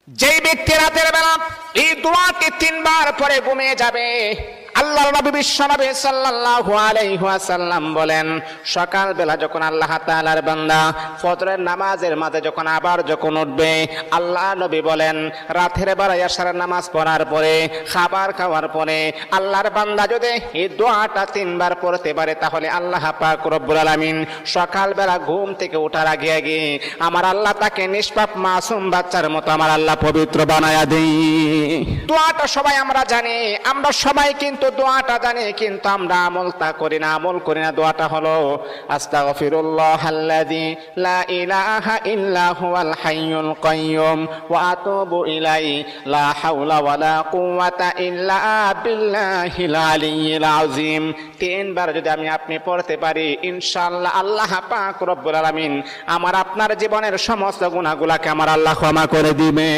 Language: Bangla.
যেই ব্যক্তি রাতের বেলা এই দোয়াটি 3 বার পরে ঘুমিয়ে যাবে, আল্লাহর নবী বিশ্বনবী সাল্লাল্লাহু আলাইহি ওয়াসাল্লাম বলেন, সকাল বেলা যখন আল্লাহ তাআলার বান্দা ফজরের নামাজের মাঝে যখন উঠবে, আল্লাহ নবী বলেন রাতের বেলা এশারের নামাজ পড়ার পরে, খাবার খাওয়ার পরে আল্লাহর বান্দা যদি এই দোয়াটা 3 বার পড়তে পারে, তাহলে আল্লাহ পাক রব্বুল আলামিন সকাল বেলা ঘুম থেকে ওঠার আগে আমার আল্লাহ তাকে নিষ্পাপ মাসুম বাচ্চার মতো আমার আল্লাহ পবিত্র বানায়া দেই। দোয়াটা সবাই আমরা জানি, আমরা সবাই কিন্তু দোয়াটা জানি, কিন্তু আমরা আমল করি না। দোয়াটা হলো আস্তাগফিরুল্লাহাল্লাযী লা ইলাহা ইল্লা হুয়াল হাইয়ুল কাইয়্যুম ওয়া আতুবু ইলাইহি লা হাওলা ওয়ালা কুওয়াতা ইল্লা বিল্লাহিল আলিয়্যিল আযীম। 3 বার যদি আপনি পড়তে পারি, ইনশাআল্লাহ আল্লাহ পাক রব্বুল আলামিন আমার আপনার জীবনের সমস্ত গুনাহগুলোকে আমার আল্লাহ ক্ষমা করে দিবে।